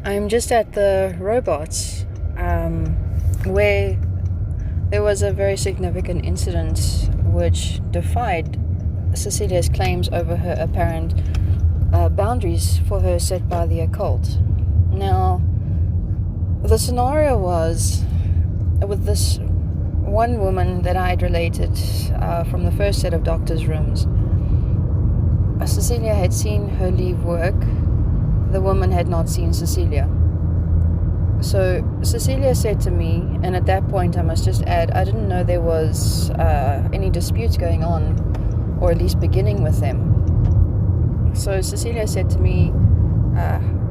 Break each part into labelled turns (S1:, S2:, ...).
S1: I'm just at the robots, where there was a very significant incident which defied Cecilia's claims over her apparent boundaries for her set by the occult. Now, the scenario was with this one woman that I had related from the first set of doctor's rooms. Cecilia had seen her leave work. The woman had not seen Cecilia. So Cecilia said to me, and at that point I must just add, I didn't know there was any disputes going on, or at least beginning with them. So Cecilia said to me,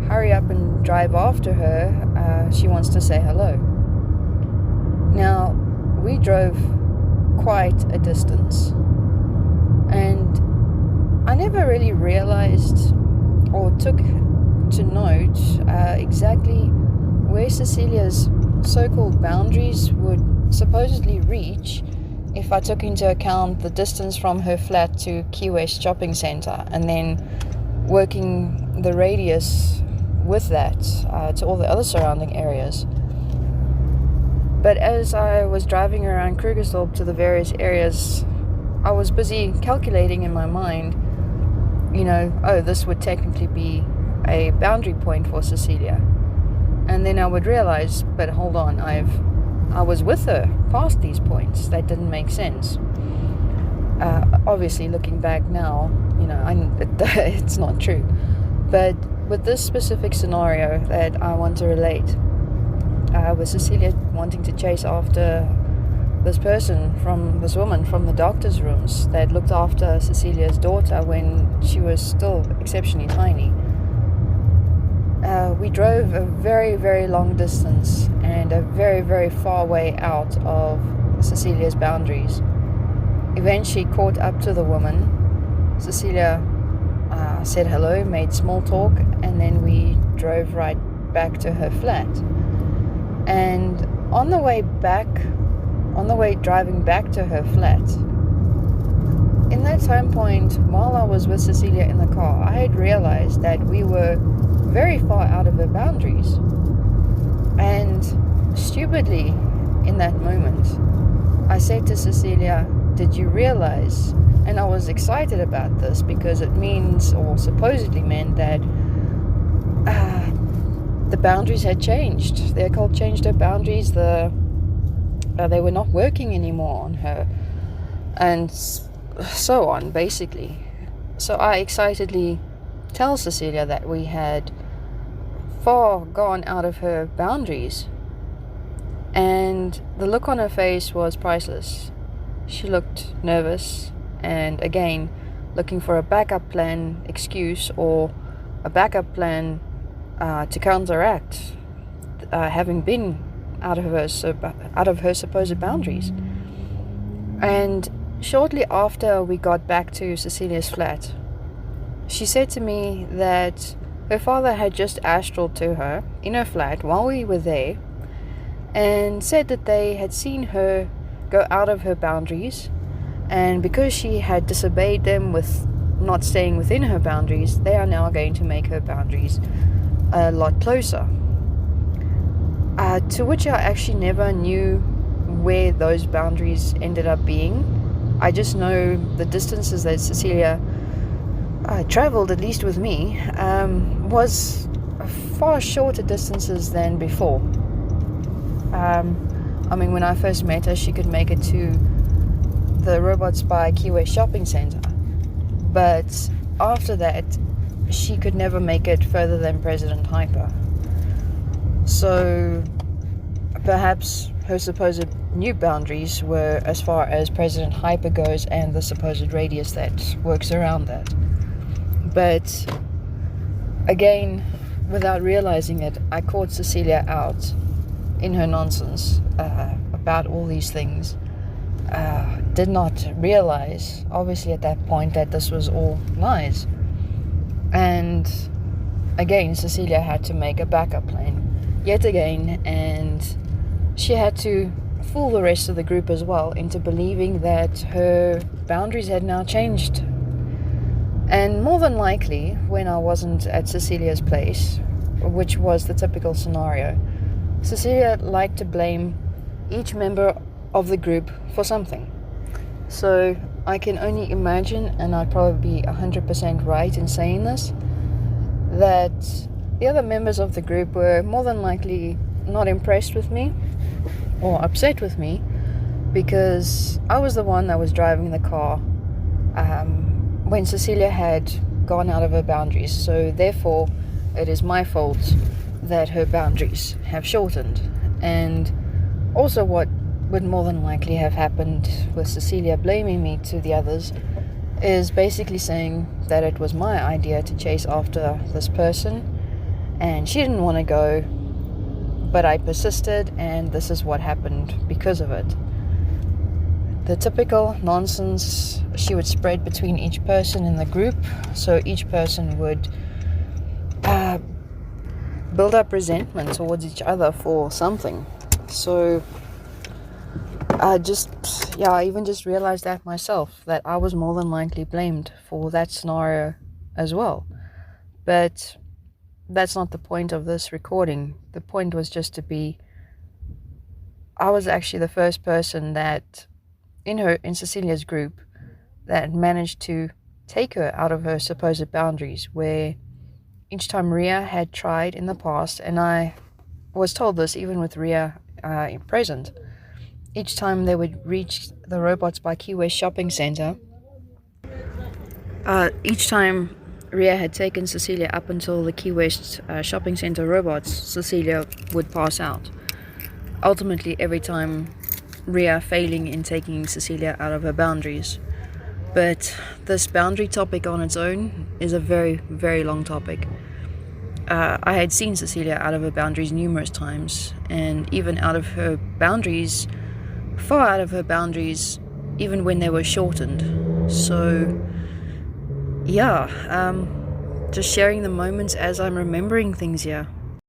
S1: hurry up and drive after her, she wants to say hello. Now, we drove quite a distance, and I never really realized or took to note exactly where Cecilia's so-called boundaries would supposedly reach if I took into account the distance from her flat to Key West shopping centre, and then working the radius with that to all the other surrounding areas. But as I was driving around Krugersdorp to the various areas, I was busy calculating in my mind, this would technically be a boundary point for Cecilia. And then I would realize, but hold on, I was with her past these points. That didn't make sense. Obviously, looking back now, it's not true. But with this specific scenario that I want to relate, with Cecilia wanting to chase after this woman from the doctor's rooms that looked after Cecilia's daughter when she was still exceptionally tiny. We drove a very, very long distance and a very, very far way out of Cecilia's boundaries. Eventually caught up to the woman. Cecilia said hello, made small talk, and then we drove right back to her flat. And on the way driving back to her flat, in that time point, while I was with Cecilia in the car, I had realized that we were very far out of her boundaries. And stupidly, in that moment, I said to Cecilia, did you realize? And I was excited about this because it means, or supposedly meant, that the boundaries had changed. The occult changed her boundaries. They were not working anymore on her, and so on, basically. So I excitedly tell Cecilia that we had far gone out of her boundaries, and the look on her face was priceless. She looked nervous, and again looking for a backup plan excuse, or a backup plan to counteract having been out of her supposed boundaries. And shortly after we got back to Cecilia's flat, she said to me that her father had just astraled to her in her flat while we were there, and said that they had seen her go out of her boundaries, and because she had disobeyed them with not staying within her boundaries, they are now going to make her boundaries a lot closer. To which I actually never knew where those boundaries ended up being. I just know the distances that Cecilia travelled, at least with me, was far shorter distances than before. When I first met her, she could make it to the Robots by Key West shopping centre. But after that, she could never make it further than President Hyper. So perhaps her supposed new boundaries were as far as President Hyper goes and the supposed radius that works around that. But again, without realizing it, I caught Cecilia out in her nonsense about all these things. Did not realize, obviously at that point, that this was all lies. And again, Cecilia had to make a backup plan yet again, and she had to fool the rest of the group as well into believing that her boundaries had now changed. And more than likely, when I wasn't at Cecilia's place, which was the typical scenario. Cecilia liked to blame each member of the group for something. So I can only imagine, and I'd probably be 100% right in saying this, that the other members of the group were more than likely not impressed with me or upset with me because I was the one that was driving the car when Cecilia had gone out of her boundaries. So therefore, it is my fault that her boundaries have shortened. And also what would more than likely have happened with Cecilia blaming me to the others is basically saying that it was my idea to chase after this person and she didn't want to go, but I persisted, and this is what happened because of it. The typical nonsense she would spread between each person in the group, so each person would build up resentment towards each other for something. So I even just realized that myself, that I was more than likely blamed for that scenario as well. But that's not the point of this recording. The point was just to be, I was actually the first person that in Cecilia's group that managed to take her out of her supposed boundaries, where each time Ria had tried in the past, and I was told this even with Ria present, each time they would reach the robots by Key West shopping center, each time Ria had taken Cecilia up until the Key West shopping center robots, Cecilia would pass out. Ultimately, every time Ria failing in taking Cecilia out of her boundaries. But this boundary topic on its own is a very, very long topic. I had seen Cecilia out of her boundaries numerous times, and even out of her boundaries, far out of her boundaries, even when they were shortened. So yeah, just sharing the moments as I'm remembering things here.